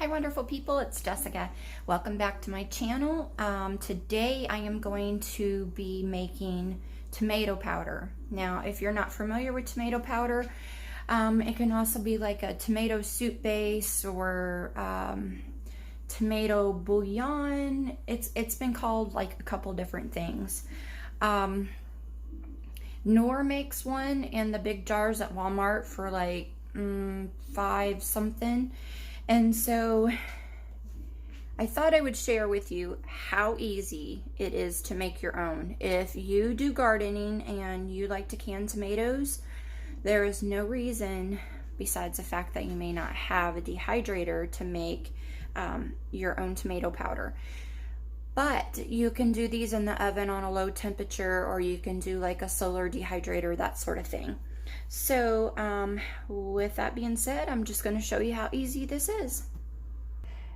Hi wonderful people, it's Jessica. Welcome back to my channel. Today I am going to be making tomato powder. Now if you're not familiar with tomato powder, it can also be like a tomato soup base or tomato bouillon. It's been called like a couple different things. Knorr makes one in the big jars at Walmart for like $5 something. And so I thought I would share with you how easy it is to make your own. If you do gardening and you like to can tomatoes, there is no reason besides the fact that you may not have a dehydrator to make your own tomato powder. But you can do these in the oven on a low temperature, or you can do like a solar dehydrator, that sort of thing. So with that being said, I'm just going to show you how easy this is.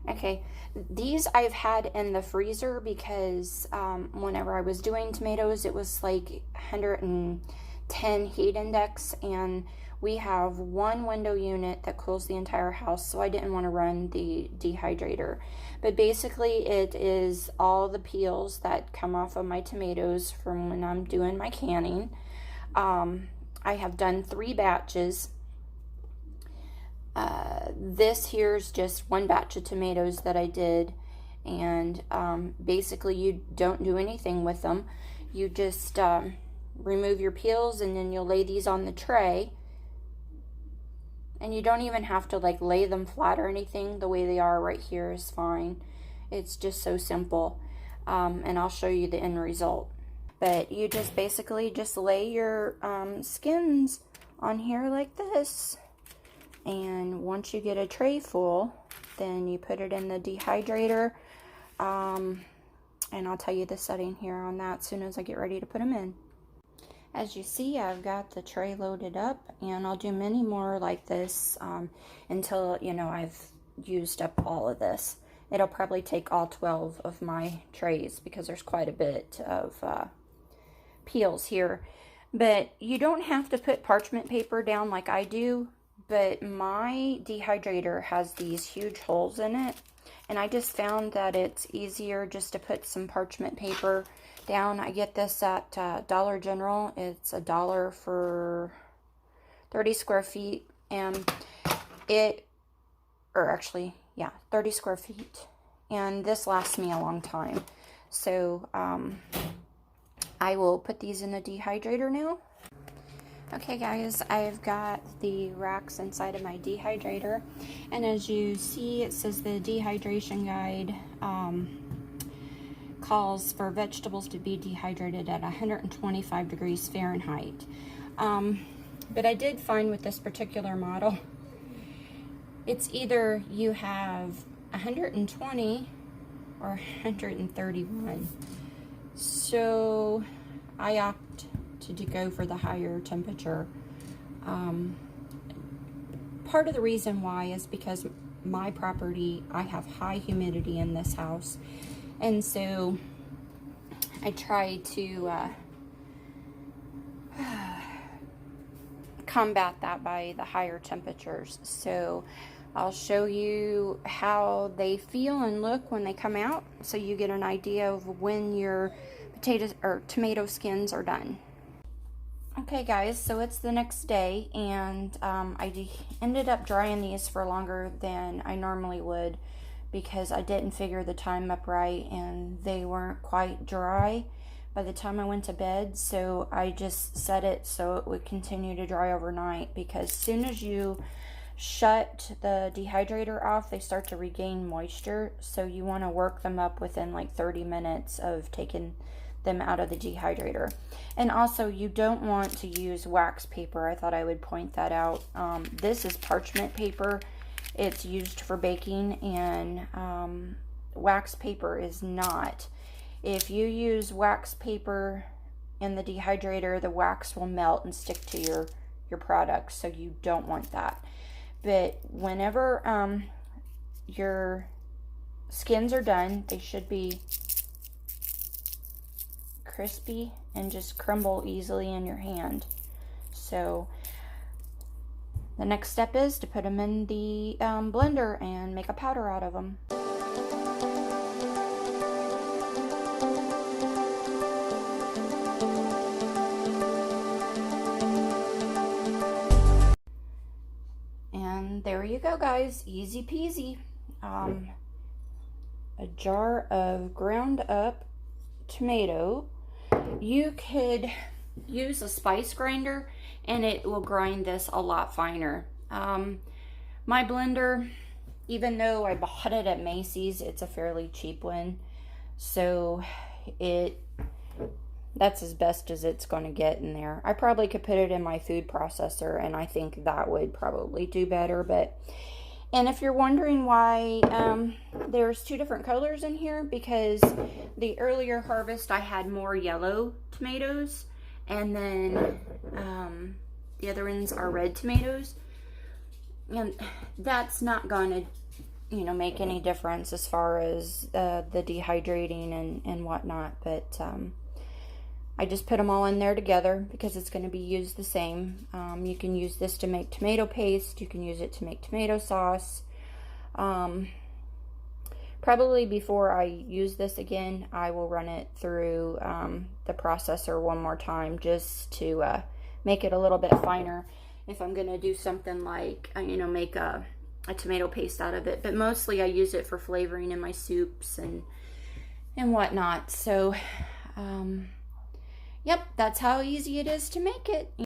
Okay, these I've had in the freezer because whenever I was doing tomatoes, it was like 110 heat index, and we have one window unit that cools the entire house, so I didn't want to run the dehydrator. But basically it is all the peels that come off of my tomatoes from when I'm doing my canning. I have done 3 batches. This here's just one batch of tomatoes that I did, and basically you don't do anything with them. You just remove your peels, and then you'll lay these on the tray, and you don't even have to like lay them flat or anything. The way they are right here is fine. It's just so simple, and I'll show you the end result. But you just basically just lay your skins on here like this, and once you get a tray full, then you put it in the dehydrator, and I'll tell you the setting here on that as soon as I get ready to put them in. As you see, I've got the tray loaded up, and I'll do many more like this until, you know, I've used up all of this. It'll probably take all 12 of my trays because there's quite a bit of peels here. But you don't have to put parchment paper down like I do, but my dehydrator has these huge holes in it, and I just found that it's easier just to put some parchment paper down. I get this at Dollar General. It's $1 for 30 square feet, and actually, yeah, 30 square feet, and this lasts me a long time. So I will put these in the dehydrator now. Okay guys, I've got the racks inside of my dehydrator, and as you see, it says the dehydration guide calls for vegetables to be dehydrated at 125 degrees Fahrenheit. But I did find with this particular model, it's either you have 120 or 131. So I opt to go for the higher temperature. Part of the reason why is because my property, I have high humidity in this house, and so I try to combat that by the higher temperatures. So I'll show you how they feel and look when they come out, so you get an idea of when your potatoes or tomato skins are done. Okay guys, so it's the next day, and I ended up drying these for longer than I normally would because I didn't figure the time up right, and they weren't quite dry by the time I went to bed. So I just set it so it would continue to dry overnight, because as soon as you shut the dehydrator off, they start to regain moisture. So you want to work them up within like 30 minutes of taking them out of the dehydrator. And also, you don't want to use wax paper. I thought I would point that out. This is parchment paper. It's used for baking, and wax paper is not. If you use wax paper in the dehydrator, the wax will melt and stick to your product, so you don't want that. But whenever your skins are done, they should be crispy and just crumble easily in your hand. So the next step is to put them in the blender and make a powder out of them. And there you go, guys. Easy peasy. A jar of ground up tomato. You could use a spice grinder and it will grind this a lot finer. My blender, even though I bought it at Macy's, it's a fairly cheap one, so that's as best as it's going to get in there. I probably could put it in my food processor and I think that would probably do better. And if you're wondering why there's two different colors in here, because the earlier harvest I had more yellow tomatoes, and then the other ones are red tomatoes, and that's not going to make any difference as far as the dehydrating and whatnot. But I just put them all in there together because it's going to be used the same. You can use this to make tomato paste. You can use it to make tomato sauce. Probably before I use this again, I will run it through the processor one more time just to make it a little bit finer if I'm going to do something like, make a tomato paste out of it. But mostly I use it for flavoring in my soups and whatnot. So, yep, that's how easy it is to make it.